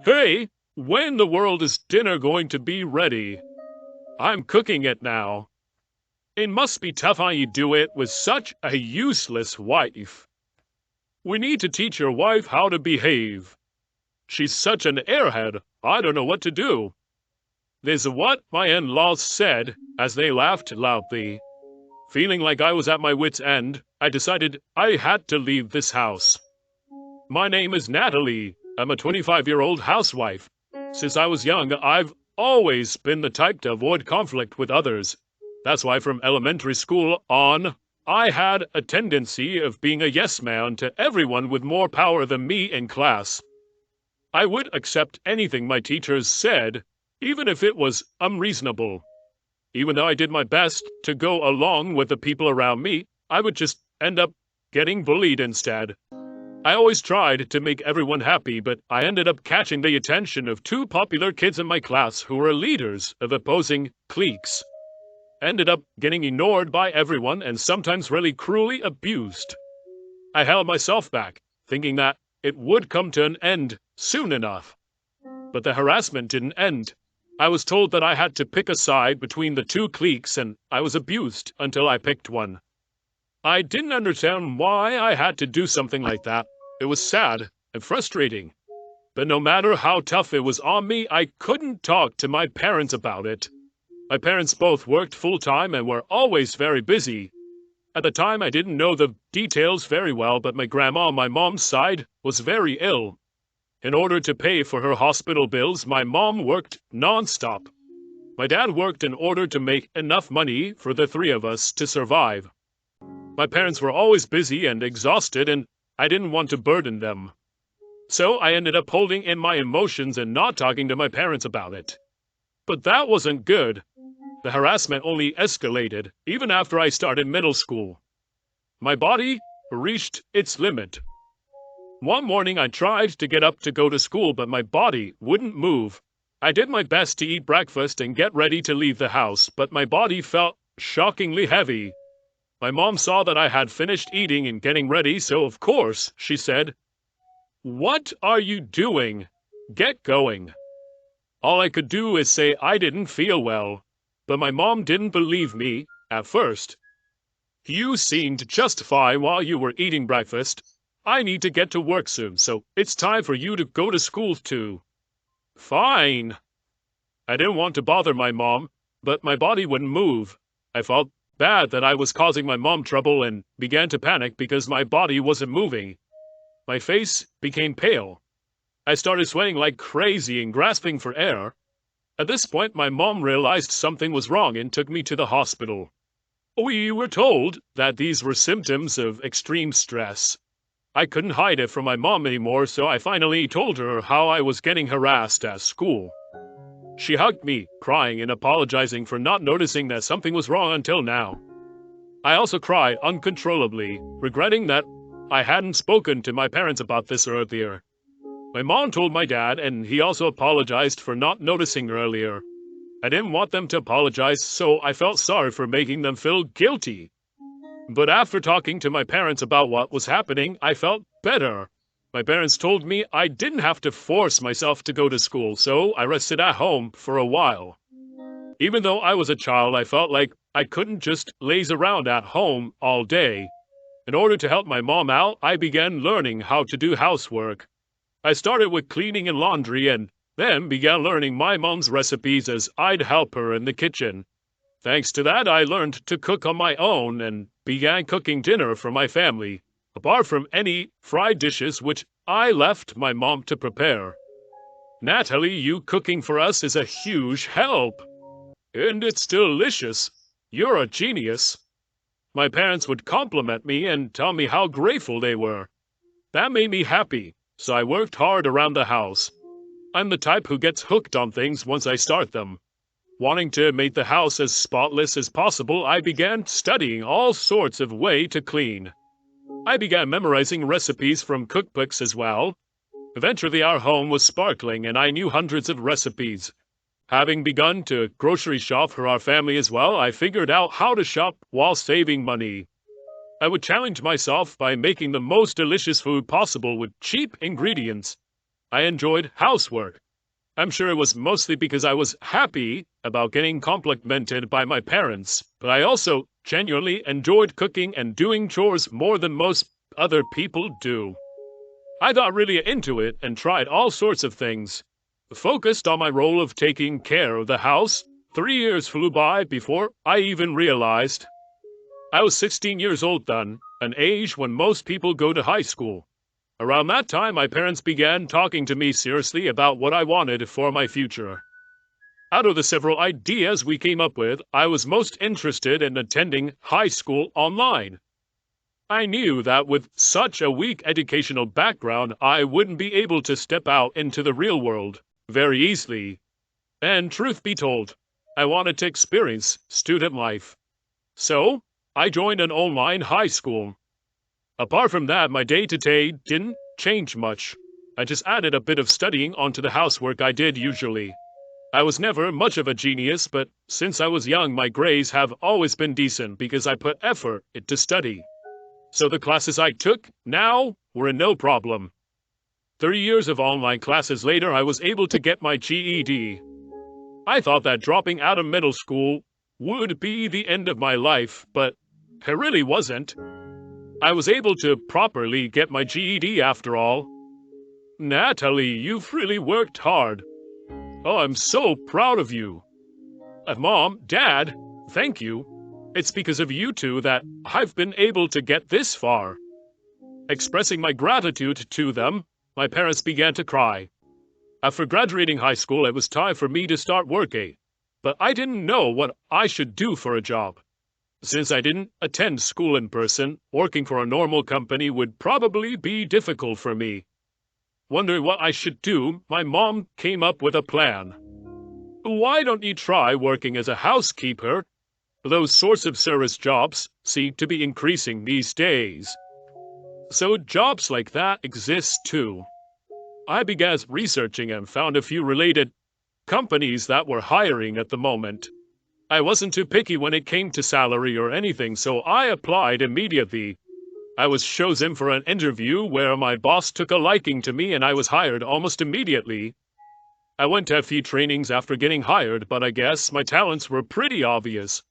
Hey, when in the world is dinner going to be ready? I'm cooking it now. It must be tough how you do it with such a useless wife. We need to teach your wife how to behave. She's such an airhead, I don't know what to do. This is what my in-laws said as they laughed loudly. Feeling like I was at my wit's end, I decided I had to leave this house. My name is Natalie. I'm a 25-year-old housewife. Since I was young, I've always been the type to avoid conflict with others. That's why from elementary school on, I had a tendency of being a yes man to everyone with more power than me in class. I would accept anything my teachers said, even if it was unreasonable. Even though I did my best to go along with the people around me, I would just end up getting bullied instead. I always tried to make everyone happy, but I ended up catching the attention of two popular kids in my class who were leaders of opposing cliques. Ended up getting ignored by everyone and sometimes really cruelly abused. I held myself back, thinking that it would come to an end soon enough. But the harassment didn't end. I was told that I had to pick a side between the two cliques, and I was abused until I picked one. I didn't understand why I had to do something like that. It was sad and frustrating. But no matter how tough it was on me, I couldn't talk to my parents about it. My parents both worked full-time and were always very busy. At the time, I didn't know the details very well, but my grandma on my mom's side was very ill. In order to pay for her hospital bills, my mom worked non-stop. My dad worked in order to make enough money for the three of us to survive. My parents were always busy and exhausted, and I didn't want to burden them. So I ended up holding in my emotions and not talking to my parents about it. But that wasn't good. The harassment only escalated, even after I started middle school. My body reached its limit. One morning I tried to get up to go to school, but my body wouldn't move. I did my best to eat breakfast and get ready to leave the house, but my body felt shockingly heavy. My mom saw that I had finished eating and getting ready, so of course, she said, "What are you doing? Get going." All I could do is say I didn't feel well, but my mom didn't believe me at first. "You seemed just fine while you were eating breakfast. I need to get to work soon, so it's time for you to go to school too." Fine. I didn't want to bother my mom, but my body wouldn't move. I felt bad that I was causing my mom trouble and began to panic because my body wasn't moving. My face became pale. I started sweating like crazy and grasping for air. At this point, my mom realized something was wrong and took me to the hospital. We were told that these were symptoms of extreme stress. I couldn't hide it from my mom anymore, so I finally told her how I was getting harassed at school. She hugged me, crying and apologizing for not noticing that something was wrong until now. I also cried uncontrollably, regretting that I hadn't spoken to my parents about this earlier. My mom told my dad, and he also apologized for not noticing earlier. I didn't want them to apologize, so I felt sorry for making them feel guilty. But after talking to my parents about what was happening, I felt better. My parents told me I didn't have to force myself to go to school, so I rested at home for a while. Even though I was a child, I felt like I couldn't just laze around at home all day. In order to help my mom out, I began learning how to do housework. I started with cleaning and laundry and then began learning my mom's recipes as I'd help her in the kitchen. Thanks to that, I learned to cook on my own and began cooking dinner for my family, apart from any fried dishes which I left my mom to prepare. "Natalie, you cooking for us is a huge help. And it's delicious. You're a genius." My parents would compliment me and tell me how grateful they were. That made me happy, so I worked hard around the house. I'm the type who gets hooked on things once I start them. Wanting to make the house as spotless as possible, I began studying all sorts of ways to clean. I began memorizing recipes from cookbooks as well. Eventually our home was sparkling and I knew hundreds of recipes. Having begun to grocery shop for our family as well, I figured out how to shop while saving money. I would challenge myself by making the most delicious food possible with cheap ingredients. I enjoyed housework. I'm sure it was mostly because I was happy about getting complimented by my parents, but I also genuinely enjoyed cooking and doing chores more than most other people do. I got really into it and tried all sorts of things. Focused on my role of taking care of the house, 3 years flew by before I even realized. I was 16 years old then, an age when most people go to high school. Around that time, my parents began talking to me seriously about what I wanted for my future. Out of the several ideas we came up with, I was most interested in attending high school online. I knew that with such a weak educational background, I wouldn't be able to step out into the real world very easily. And truth be told, I wanted to experience student life. So, I joined an online high school. Apart from that, my day-to-day didn't change much. I just added a bit of studying onto the housework I did usually. I was never much of a genius, but since I was young, my grades have always been decent because I put effort into study. So the classes I took now were no problem. 3 years of online classes later, I was able to get my GED. I thought that dropping out of middle school would be the end of my life, but it really wasn't. I was able to properly get my GED after all. Natalie, you've really worked hard. Oh, I'm so proud of you. Mom, Dad, thank you. It's because of you two that I've been able to get this far. Expressing my gratitude to them, my parents began to cry. After graduating high school, it was time for me to start working, but I didn't know what I should do for a job. Since I didn't attend school in person, working for a normal company would probably be difficult for me. Wondering what I should do, my mom came up with a plan. Why don't you try working as a housekeeper? Those sorts of service jobs seem to be increasing these days. So jobs like that exist too. I began researching and found a few related companies that were hiring at the moment. I wasn't too picky when it came to salary or anything, so I applied immediately. I was chosen for an interview where my boss took a liking to me and I was hired almost immediately. I went to a few trainings after getting hired, but I guess my talents were pretty obvious.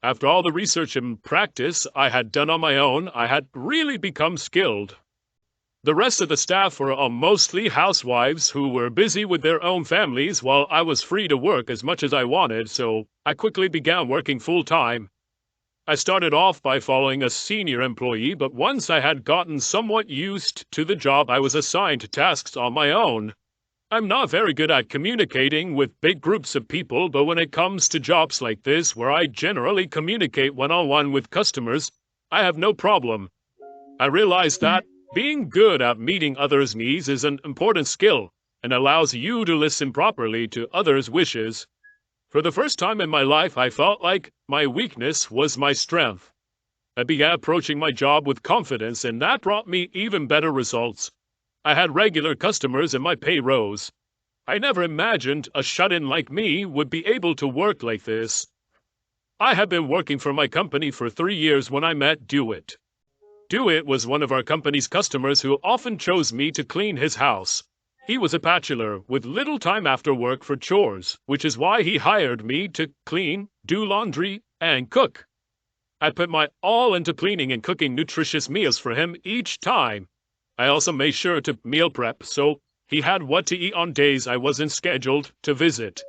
After all the research and practice I had done on my own, I had really become skilled. The rest of the staff were mostly housewives who were busy with their own families while I was free to work as much as I wanted, so I quickly began working full-time. I started off by following a senior employee, but once I had gotten somewhat used to the job, I was assigned tasks on my own. I'm not very good at communicating with big groups of people, but when it comes to jobs like this, where I generally communicate one-on-one with customers, I have no problem. I realized that being good at meeting others' needs is an important skill and allows you to listen properly to others' wishes. For the first time in my life, I felt like my weakness was my strength. I began approaching my job with confidence, and that brought me even better results. I had regular customers and my pay rose. I never imagined a shut-in like me would be able to work like this. I had been working for my company for 3 years when I met Dewitt. Dewitt was one of our company's customers who often chose me to clean his house. He was a bachelor with little time after work for chores, which is why he hired me to clean, do laundry, and cook. I put my all into cleaning and cooking nutritious meals for him each time. I also made sure to meal prep so he had what to eat on days I wasn't scheduled to visit.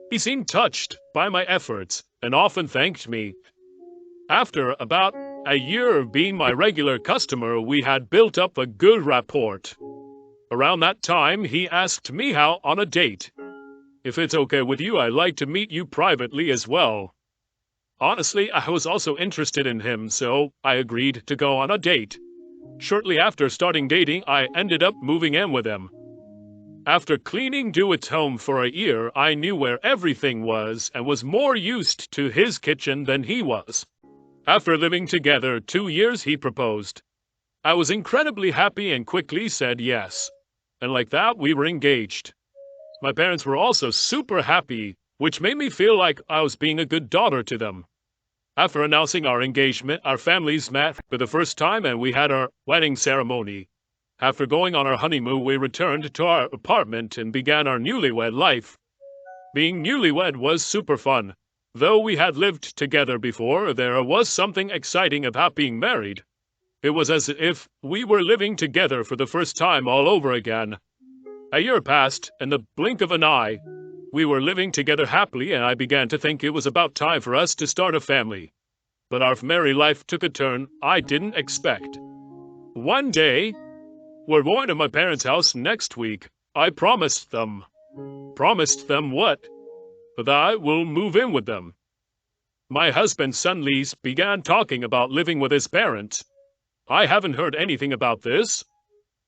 He seemed touched by my efforts and often thanked me. After about a year of being my regular customer, we had built up a good rapport. Around that time, he asked me out on a date. If it's okay with you, I'd like to meet you privately as well. Honestly, I was also interested in him, so I agreed to go on a date. Shortly after starting dating, I ended up moving in with him. After cleaning Dewitt's home for a year, I knew where everything was and was more used to his kitchen than he was. After living together 2 years, he proposed. I was incredibly happy and quickly said yes. And like that, we were engaged. My parents were also super happy, which made me feel like I was being a good daughter to them. After announcing our engagement, our families met for the first time and we had our wedding ceremony. After going on our honeymoon, we returned to our apartment and began our newlywed life. Being newlywed was super fun. Though we had lived together before, there was something exciting about being married. It was as if we were living together for the first time all over again. A year passed, in the blink of an eye. We were living together happily, and I began to think it was about time for us to start a family. But our married life took a turn I didn't expect. One day, we're going to my parents' house next week. I promised them. Promised them what? That I will move in with them. My husband suddenly began talking about living with his parents. I haven't heard anything about this.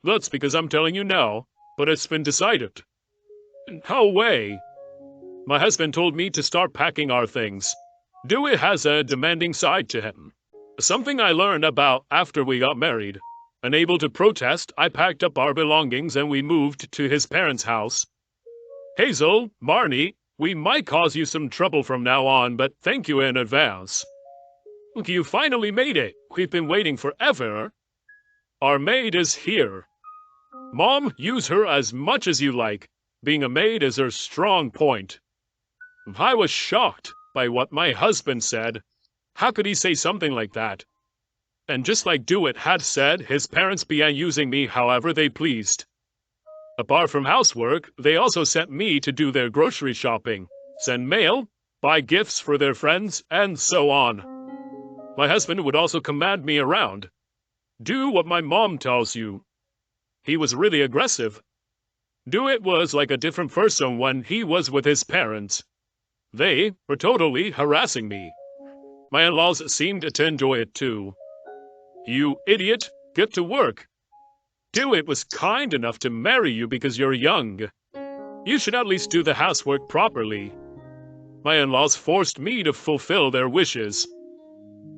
That's because I'm telling you now, but it's been decided. No way. My husband told me to start packing our things. Dewey has a demanding side to him. Something I learned about after we got married. Unable to protest, I packed up our belongings and we moved to his parents' house. Hazel, Marnie, we might cause you some trouble from now on, but thank you in advance. Look, you finally made it. We've been waiting forever. Our maid is here. Mom, use her as much as you like. Being a maid is her strong point. I was shocked by what my husband said. How could he say something like that? And just like Dewitt had said, his parents began using me however they pleased. Apart from housework, they also sent me to do their grocery shopping, send mail, buy gifts for their friends, and so on. My husband would also command me around. Do what my mom tells you. He was really aggressive. Dewitt was like a different person when he was with his parents. They were totally harassing me. My in-laws seemed to enjoy it too. You idiot, get to work. Dewitt was kind enough to marry you because you're young. You should at least do the housework properly. My in-laws forced me to fulfill their wishes.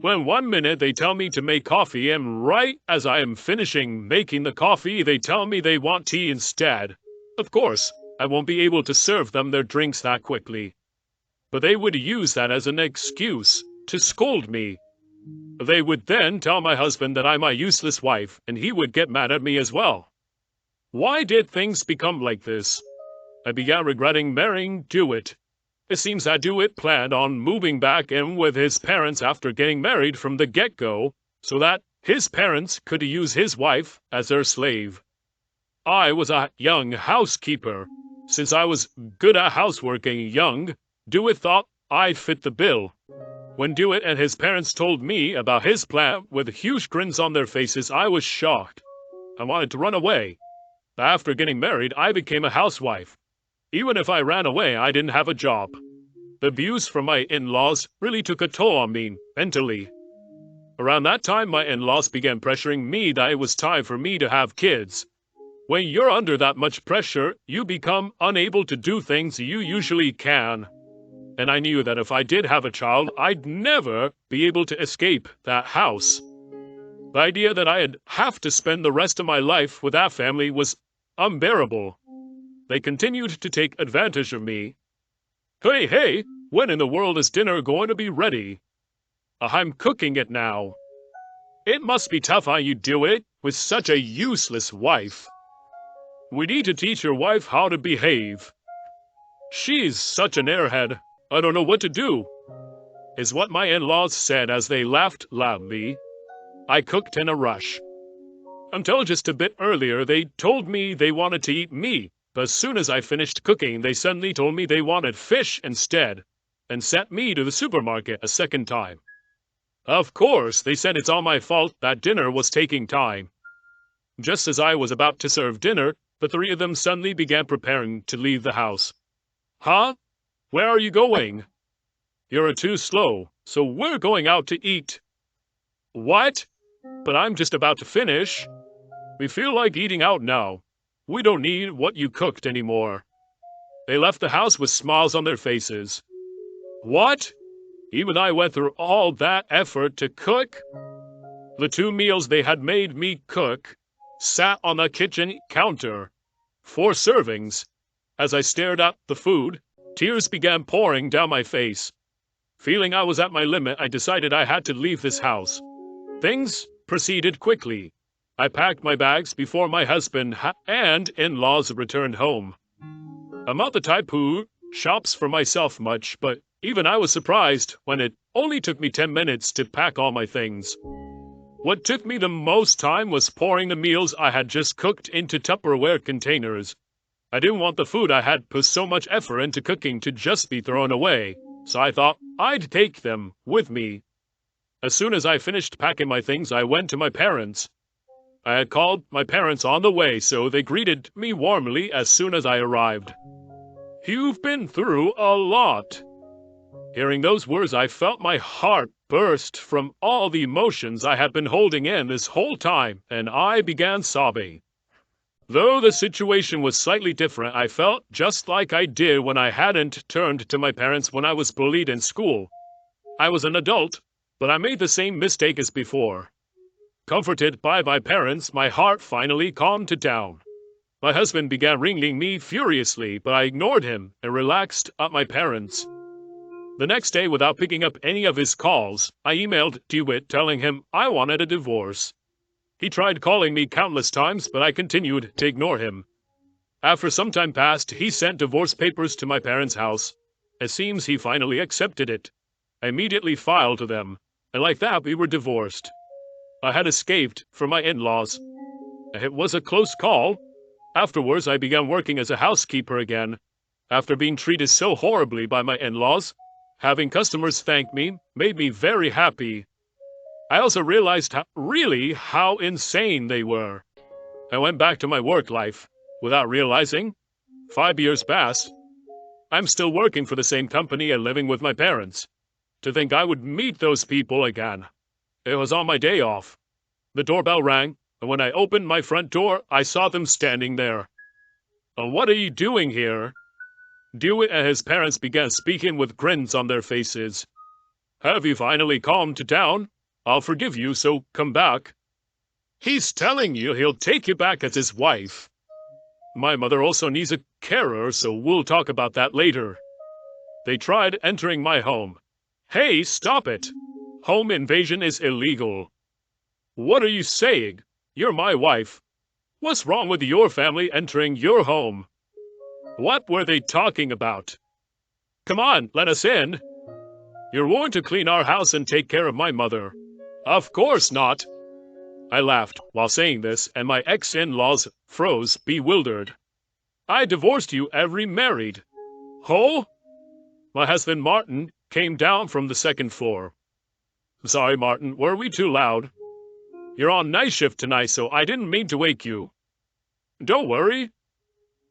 When one minute they tell me to make coffee, and right as I am finishing making the coffee, they tell me they want tea instead. Of course, I won't be able to serve them their drinks that quickly. But they would use that as an excuse to scold me. They would then tell my husband that I'm a useless wife, and he would get mad at me as well. Why did things become like this? I began regretting marrying Dewitt. It seems that Dewitt planned on moving back in with his parents after getting married from the get-go, so that his parents could use his wife as their slave. I was a young housekeeper. Since I was good at houseworking young, Dewitt thought I'd fit the bill. When Dewitt and his parents told me about his plan with huge grins on their faces, I was shocked. I wanted to run away. But after getting married, I became a housewife. Even if I ran away, I didn't have a job. The abuse from my in-laws really took a toll on me, mentally. Around that time, my in-laws began pressuring me that it was time for me to have kids. When you're under that much pressure, you become unable to do things you usually can. And I knew that if I did have a child, I'd never be able to escape that house. The idea that I'd have to spend the rest of my life with that family was unbearable. They continued to take advantage of me. Hey, when in the world is dinner going to be ready? I'm cooking it now. It must be tough how you do it with such a useless wife. We need to teach your wife how to behave. She's such an airhead. I don't know what to do, is what my in-laws said as they laughed loudly. I cooked in a rush. Until just a bit earlier, they told me they wanted to eat me, but as soon as I finished cooking, they suddenly told me they wanted fish instead, and sent me to the supermarket a second time. Of course, they said it's all my fault that dinner was taking time. Just as I was about to serve dinner, the three of them suddenly began preparing to leave the house. Huh? Where are you going? You're too slow, so we're going out to eat. What? But I'm just about to finish. We feel like eating out now. We don't need what you cooked anymore. They left the house with smiles on their faces. What? Even I went through all that effort to cook? The 2 meals they had made me cook sat on the kitchen counter. 4 servings. As I stared at the food, tears began pouring down my face. Feeling I was at my limit, I decided I had to leave this house. Things proceeded quickly. I packed my bags before my husband and in-laws returned home. I'm not the type who shops for myself much, but even I was surprised when it only took me 10 minutes to pack all my things. What took me the most time was pouring the meals I had just cooked into Tupperware containers. I didn't want the food I had put so much effort into cooking to just be thrown away, so I thought I'd take them with me. As soon as I finished packing my things, I went to my parents. I had called my parents on the way, so they greeted me warmly as soon as I arrived. "You've been through a lot." Hearing those words, I felt my heart burst from all the emotions I had been holding in this whole time, and I began sobbing. Though the situation was slightly different, I felt just like I did when I hadn't turned to my parents when I was bullied in school. I was an adult, but I made the same mistake as before. Comforted by my parents, my heart finally calmed down. My husband began ringing me furiously, but I ignored him and relaxed at my parents. The next day, without picking up any of his calls, I emailed DeWitt telling him I wanted a divorce. He tried calling me countless times, but I continued to ignore him. After some time passed, he sent divorce papers to my parents' house. It seems he finally accepted it. I immediately filed them, and like that we were divorced. I had escaped from my in-laws. It was a close call. Afterwards, I began working as a housekeeper again. After being treated so horribly by my in-laws, having customers thank me made me very happy. I also realized how insane they were. I went back to my work life. Without realizing, 5 years passed. I'm still working for the same company and living with my parents. To think I would meet those people again. It was on my day off. The doorbell rang, and when I opened my front door, I saw them standing there. "What are you doing here?" DeWitt and his parents began speaking with grins on their faces. "Have you finally calmed down? I'll forgive you, so come back." "He's telling you he'll take you back as his wife." "My mother also needs a carer, so we'll talk about that later." They tried entering my home. "Hey, stop it! Home invasion is illegal." "What are you saying? You're my wife. What's wrong with your family entering your home?" What were they talking about? "Come on, let us in." "You're going to clean our house and take care of my mother." "Of course not." I laughed while saying this, and my ex-in-laws froze, bewildered. "I divorced you and remarried." "Ho?" My husband Martin came down from the second floor. "Sorry, Martin, were we too loud?" "You're on night shift tonight, so I didn't mean to wake you." "Don't worry."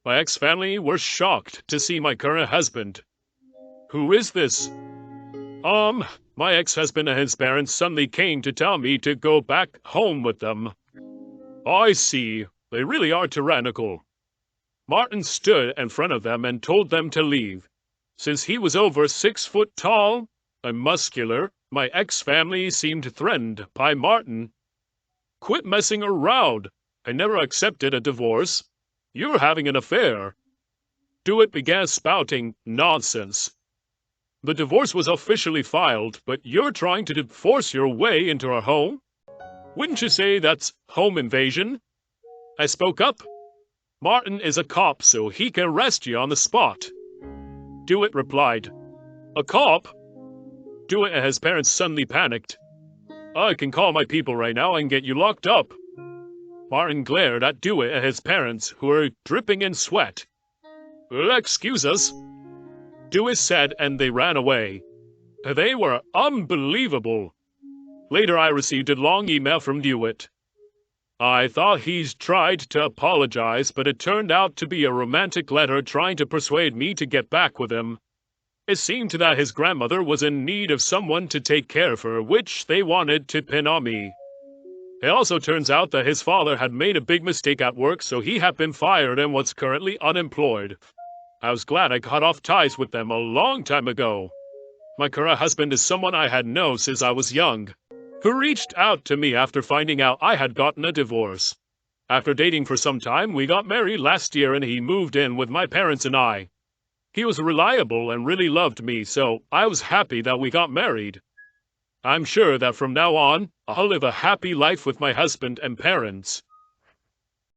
My ex-family were shocked to see my current husband. "Who is this?" My ex-husband and his parents suddenly came to tell me to go back home with them." "I see. They really are tyrannical." Martin stood in front of them and told them to leave. Since he was over 6 foot tall and muscular, my ex-family seemed threatened by Martin. "Quit messing around. I never accepted a divorce. You're having an affair." DeWitt began spouting nonsense. "The divorce was officially filed, but you're trying to force your way into our home? Wouldn't you say that's home invasion?" I spoke up. "Martin is a cop, so he can arrest you on the spot." DeWitt replied. "A cop?" DeWitt and his parents suddenly panicked. "I can call my people right now and get you locked up." Martin glared at DeWitt and his parents, who were dripping in sweat. "Excuse us," DeWitt said, and they ran away. They were unbelievable. Later I received a long email from DeWitt. I thought he's tried to apologize, but it turned out to be a romantic letter trying to persuade me to get back with him. It seemed that his grandmother was in need of someone to take care of her, which they wanted to pin on me. It also turns out that his father had made a big mistake at work, so he had been fired and was currently unemployed. I was glad I cut off ties with them a long time ago. My current husband is someone I had known since I was young, who reached out to me after finding out I had gotten a divorce. After dating for some time, we got married last year and he moved in with my parents and I. He was reliable and really loved me, so I was happy that we got married. I'm sure that from now on, I'll live a happy life with my husband and parents.